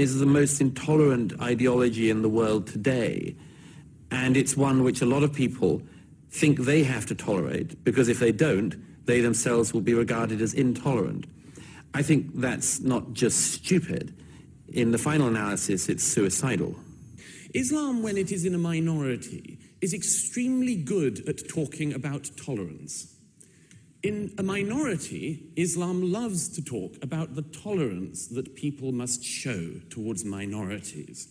is the most intolerant ideology in the world today, and it's one which a lot of people think they have to tolerate, because if they don't, they themselves will be regarded as intolerant. I think that's not just stupid. In the final analysis, it's suicidal. Islam, when it is in a minority, is extremely good at talking about tolerance. In a minority, Islam loves to talk about the tolerance that people must show towards minorities.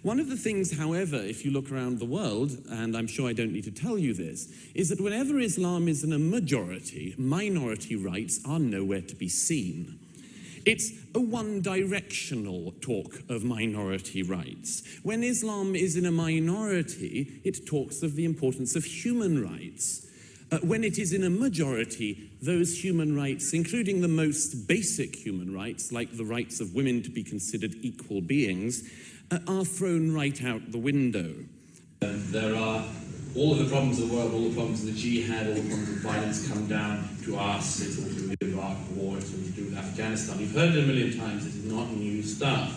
One of the things, however, if you look around the world, and I'm sure I don't need to tell you this, is that whenever Islam is in a majority, minority rights are nowhere to be seen. It's a one-directional talk of minority rights. When Islam is in a minority, it talks of the importance of human rights. When it is in a majority, those human rights, including the most basic human rights, like the rights of women to be considered equal beings, are thrown right out the window. There are all of the problems of the world, all the problems of the jihad, all the problems of violence come down to us. It's all to do with the Iraq war, it's all to do with Afghanistan. You've heard it a million times, it is not new stuff.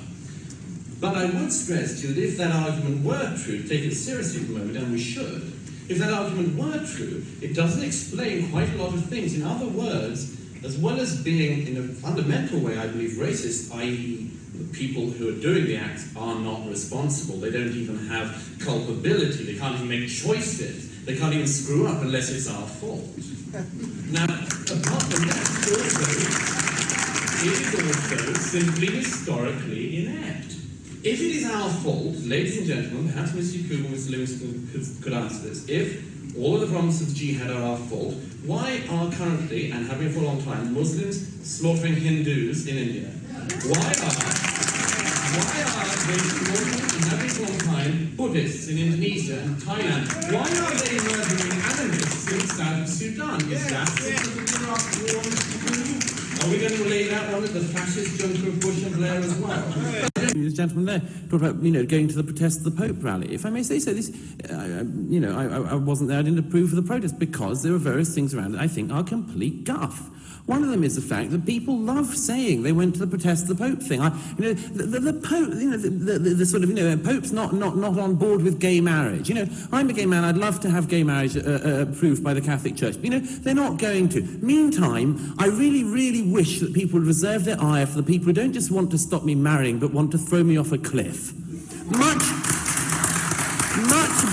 But I would stress to you that if that argument were true, take it seriously for a moment, and we should, if that argument were true, it doesn't explain quite a lot of things. In other words, as well as being, in a fundamental way, I believe, racist, i.e. the people who are doing the acts are not responsible. They don't even have culpability. They can't even make choices. They can't even screw up unless it's our fault. Now, apart from that, it is also simply historically inept. If it is our fault, ladies and gentlemen, perhaps Mr. Yacoub and Mr. Livingston could answer this, if all of the problems of the jihad are our fault, why are currently, and have been for a long time, Muslims slaughtering Hindus in India? Why are they slaughtering, and have been for a long time, Buddhists in Indonesia and Thailand? Why are they murdering animists in South Sudan? Is that because of the Iraq war, Mr. Yacoub? Are we going to relay that one at the fascist junker of Bush and Blair as well? This gentleman there talked about, going to the protest of the Pope rally. If I may say so, this, I wasn't there. I didn't approve of the protest because there are various things around it I think are complete guff. One of them is the fact that people love saying they went to the protest of the Pope thing. The Pope, the sort of, Pope's not on board with gay marriage. I'm a gay man. I'd love to have gay marriage approved by the Catholic Church. But, they're not going to. Meantime, I really, really wish that people would reserve their ire for the people who don't just want to stop me marrying, but want to throw me off a cliff. Much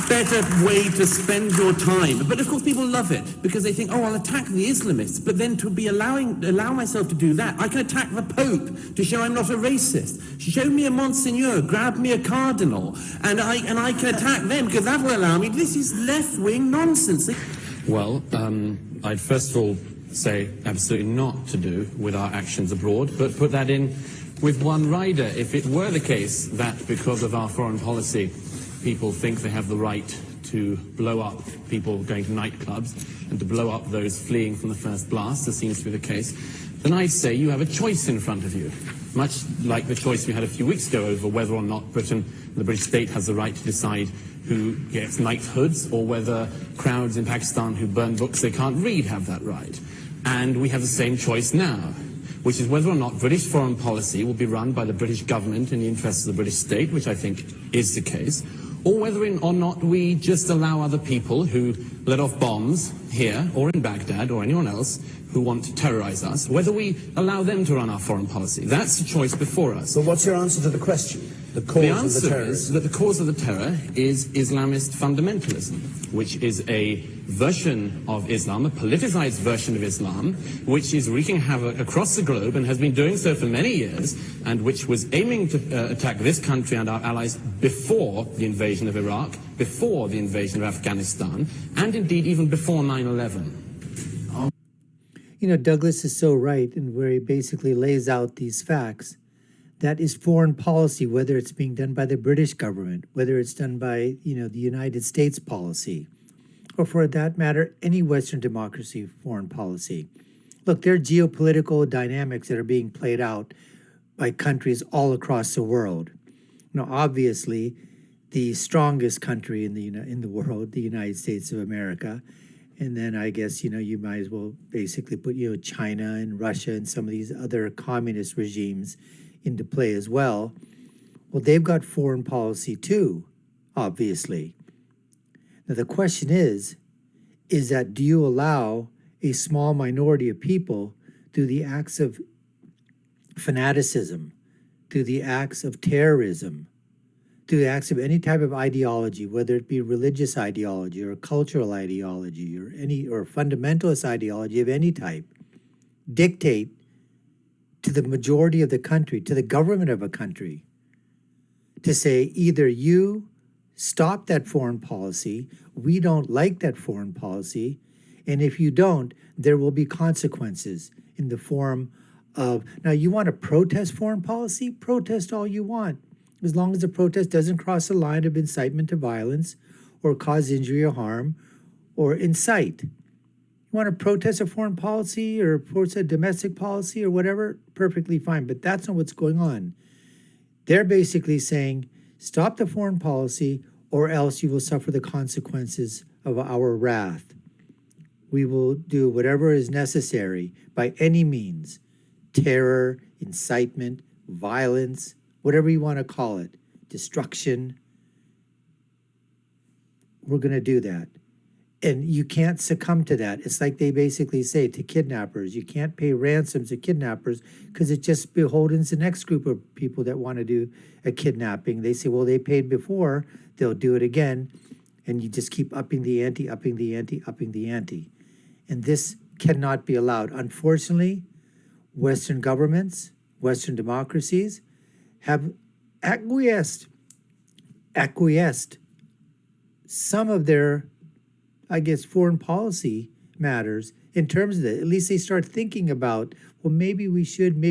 better way to spend your time. But of course people love it because they think, I'll attack the Islamists, but then to be allow myself to do that, I can attack the Pope to show I'm not a racist. Show me a Monsignor, grab me a cardinal, and I can attack them because that will allow me. This is left-wing nonsense. Well, I'd first of all say absolutely not to do with our actions abroad, but put that in with one rider. If it were the case that because of our foreign policy people think they have the right to blow up people going to nightclubs and to blow up those fleeing from the first blast, as seems to be the case, then I'd say you have a choice in front of you, much like the choice we had a few weeks ago over whether or not Britain, the British state, has the right to decide who gets knighthoods, or whether crowds in Pakistan who burn books they can't read have that right. And we have the same choice now, which is whether or not British foreign policy will be run by the British government in the interests of the British state, which I think is the case, or whether or not we just allow other people who let off bombs here or in Baghdad or anyone else who want to terrorize us, whether we allow them to run our foreign policy. That's the choice before us. But what's your answer to the question? The answer is that the cause of the terror is Islamist fundamentalism, which is a version of Islam, a politicized version of Islam, which is wreaking havoc across the globe and has been doing so for many years, and which was aiming to attack this country and our allies before the invasion of Iraq, before the invasion of Afghanistan, and indeed even before 9/11. Douglas is so right, and where he basically lays out these facts. That is foreign policy, whether it's being done by the British government, whether it's done by, the United States policy, or for that matter, any Western democracy foreign policy. Look, there are geopolitical dynamics that are being played out by countries all across the world. Obviously, the strongest country in the world, the United States of America, and then I guess, you might as well basically put, China and Russia and some of these other communist regimes into play as well. Well, they've got foreign policy too, obviously. Now, the question is that do you allow a small minority of people through the acts of fanaticism, through the acts of terrorism, through the acts of any type of ideology, whether it be religious ideology or cultural ideology or fundamentalist ideology of any type, dictate to the majority of the country, to the government of a country, to say either you stop that foreign policy, we don't like that foreign policy, and if you don't, there will be consequences in the form of, now you want to protest foreign policy? Protest all you want, as long as the protest doesn't cross a line of incitement to violence or cause injury or harm or incite. You want to protest a foreign policy or protest a domestic policy or whatever, perfectly fine, but that's not what's going on. They're basically saying, stop the foreign policy or else you will suffer the consequences of our wrath. We will do whatever is necessary by any means, terror, incitement, violence, whatever you want to call it, destruction. We're going to do that. And you can't succumb to that. It's like they basically say to kidnappers, you can't pay ransoms to kidnappers because it just beholdens the next group of people that want to do a kidnapping. They say, well, they paid before, they'll do it again. And you just keep upping the ante, upping the ante, upping the ante. And this cannot be allowed. Unfortunately, Western governments, Western democracies have acquiesced some of their, I guess, foreign policy matters in terms of that. At least they start thinking about, well, maybe we should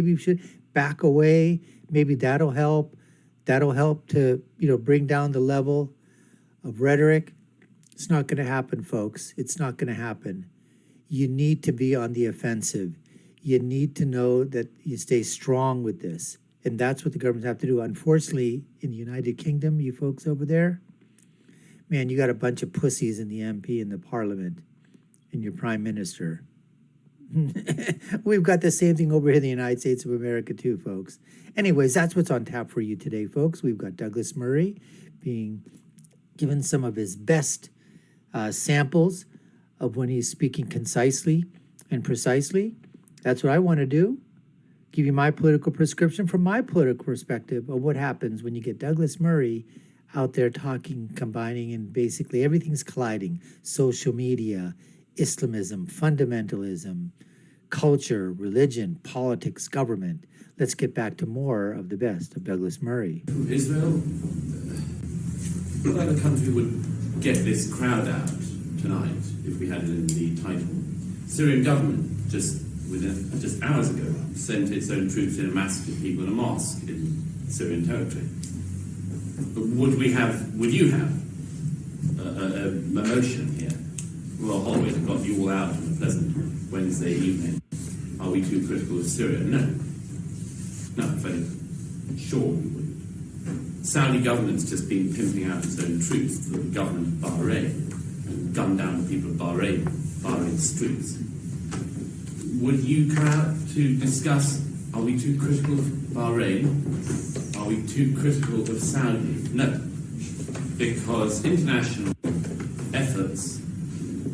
back away. Maybe that'll help. That'll help to, bring down the level of rhetoric. It's not going to happen, folks. It's not going to happen. You need to be on the offensive. You need to know that you stay strong with this. And that's what the governments have to do. Unfortunately, in the United Kingdom, you folks over there, man, you got a bunch of pussies in the MP and the Parliament and your Prime Minister. We've got the same thing over here in the United States of America too, folks. Anyways, that's what's on tap for you today, folks. We've got Douglas Murray being given some of his best samples of when he's speaking concisely and precisely. That's what I want to do. Give you my political prescription from my political perspective of what happens when you get Douglas Murray out there talking, combining, and basically everything's colliding. Social media, Islamism, fundamentalism, culture, religion, politics, government. Let's get back to more of the best of Douglas Murray. Israel, what other country would get this crowd out tonight if we had it in the title? Syrian government just hours ago sent its own troops in and massacred people in a mosque in Syrian territory. But would you have a motion here? Well, Holloway got you all out on a pleasant Wednesday evening. Are we too critical of Syria? No, very sure we wouldn't. Saudi government's just been pimping out its own troops to the government of Bahrain and gunned down the people of Bahrain's streets. Would you come out to discuss, are we too critical of Bahrain? Are we too critical of Saudi? No, because international efforts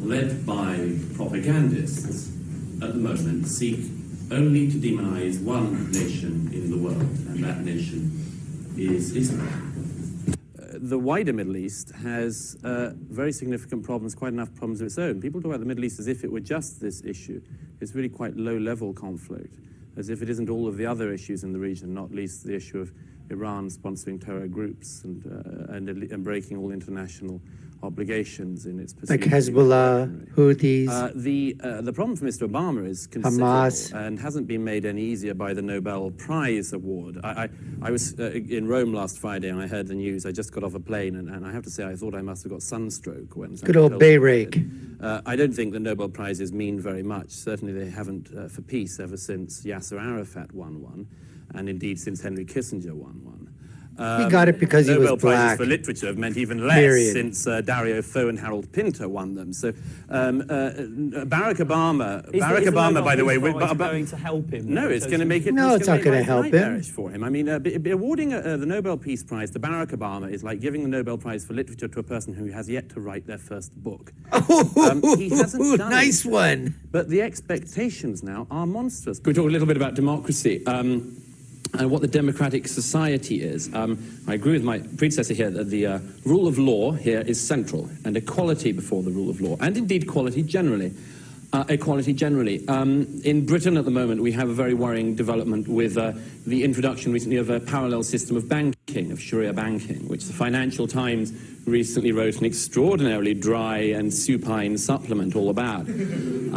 led by propagandists at the moment seek only to demonize one nation in the world, and that nation is Israel. The wider Middle East has very significant problems, quite enough problems of its own. People talk about the Middle East as if it were just this issue. It's really quite low-level conflict, as if it isn't all of the other issues in the region, not least the issue of Iran sponsoring terror groups and breaking all international obligations in its pursuit. Like Hezbollah, Houthis. The problem for Mr. Obama is considerable Hamas. And hasn't been made any easier by the Nobel Prize award. I was in Rome last Friday and I heard the news. I just got off a plane and I have to say I thought I must have got sunstroke when Good old Bay Rake. I don't think the Nobel Prizes mean very much. Certainly they haven't for peace ever since Yasser Arafat won one, and indeed since Henry Kissinger won one. He got it because he was Nobel Prizes black. for literature have meant even less Period. since Dario Fo and Harold Pinter won them. So Barack Obama, by the way, going to help him. no, it's going to make it. No, it's not going to help him. Nightmarish for him. I mean, awarding the Nobel Peace Prize to Barack Obama is like giving the Nobel Prize for literature to a person who has yet to write their first book. He hasn't done Nice it. one. But the expectations now are monstrous. Can we talk a little bit about democracy and what the democratic society is? I agree with my predecessor here that the rule of law here is central, and equality before the rule of law, and indeed equality generally. In Britain at the moment, we have a very worrying development with the introduction recently of a parallel system of banking, of Sharia banking, which the Financial Times recently wrote an extraordinarily dry and supine supplement all about. The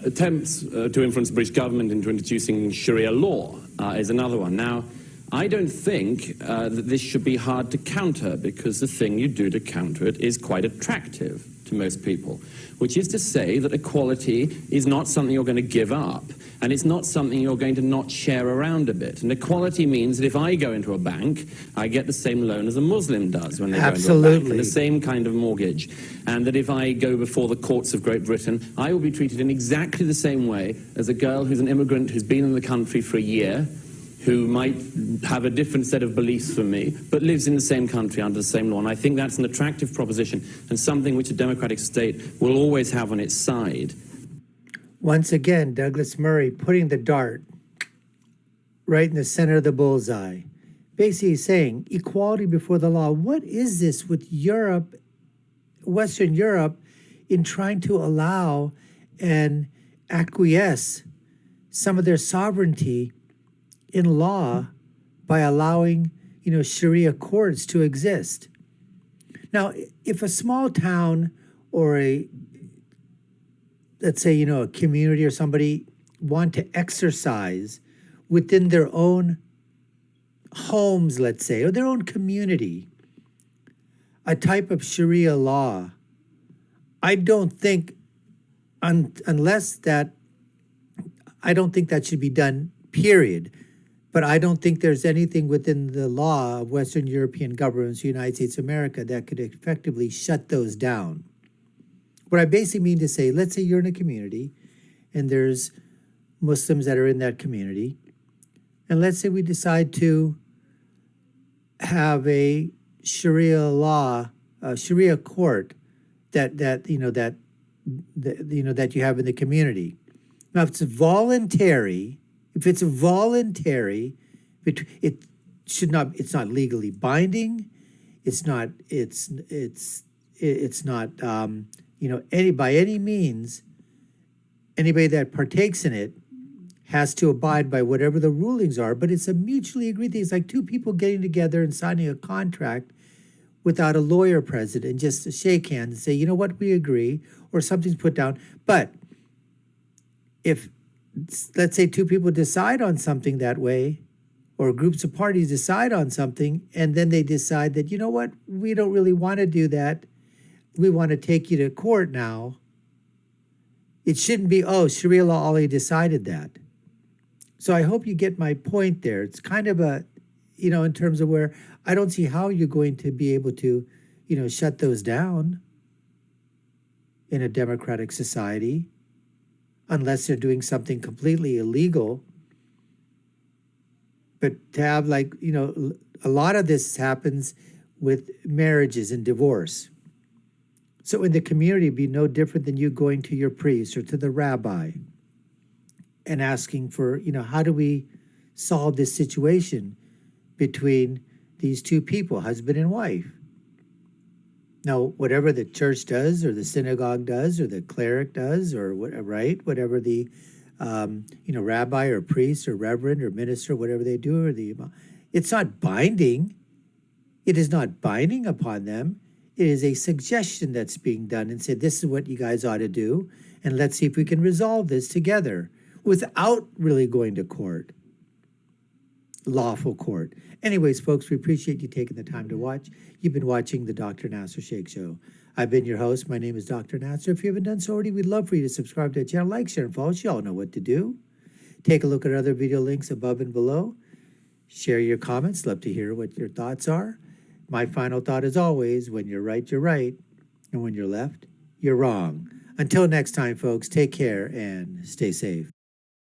attempts to influence the British government into introducing Sharia law is another one. Now, I don't think that this should be hard to counter, because the thing you do to counter it is quite attractive to most people, which is to say that equality is not something you're going to give up, and it's not something you're going to not share around a bit. And equality means that if I go into a bank, I get the same loan as a Muslim does when they go into a bank, and the same kind of mortgage. And that if I go before the courts of Great Britain, I will be treated in exactly the same way as a girl who's an immigrant who's been in the country for a year, who might have a different set of beliefs from me, but lives in the same country under the same law. And I think that's an attractive proposition, and something which a democratic state will always have on its side. Once again, Douglas Murray putting the dart right in the center of the bullseye. Basically saying, equality before the law. What is this with Europe, Western Europe, in trying to allow and acquiesce some of their sovereignty in law by allowing, Sharia courts to exist? Now, if a small town or let's say, a community or somebody want to exercise within their own homes, let's say, or their own community, a type of Sharia law, I don't think, unless that, I don't think that should be done, period. But I don't think there's anything within the law of Western European governments, the United States of America, that could effectively shut those down. What I basically mean to say, let's say you're in a community and there's Muslims that are in that community, and let's say we decide to have a Sharia law, a Sharia court that you have in the community. Now, if it's voluntary, it should not. It's not legally binding. It's not. By any means, anybody that partakes in it has to abide by whatever the rulings are. But it's a mutually agreed thing. It's like two people getting together and signing a contract without a lawyer present, and just shake hands and say, you know what, we agree, or something's put down. But if, let's say, two people decide on something that way, or groups of parties decide on something, and then they decide that, you know what, we don't really want to do that, we want to take you to court now, it shouldn't be, oh, Sharia law already decided that. So I hope you get my point there. It's kind of a, in terms of where I don't see how you're going to be able to, shut those down in a democratic society, unless they're doing something completely illegal. But to have, a lot of this happens with marriages and divorce. So in the community, it'd be no different than you going to your priest or to the rabbi and asking for, how do we solve this situation between these two people, husband and wife? Now, whatever the church does, or the synagogue does, or the cleric does, or whatever the rabbi or priest or reverend or minister, whatever they do, or it's not binding. It is not binding upon them. It is a suggestion that's being done and said, this is what you guys ought to do, and let's see if we can resolve this together without really going to court, lawful court. Anyways, folks, we appreciate you taking the time to watch. You've been watching the Dr. Nasir Shaikh Show. I've been your host. My name is Dr. Nasir. If you haven't done so already, we'd love for you to subscribe to the channel, like, share, and follow us. You all know what to do. Take a look at other video links above and below. Share your comments. Love to hear what your thoughts are. My final thought is always, when you're right, you're right. And when you're left, you're wrong. Until next time, folks, take care and stay safe.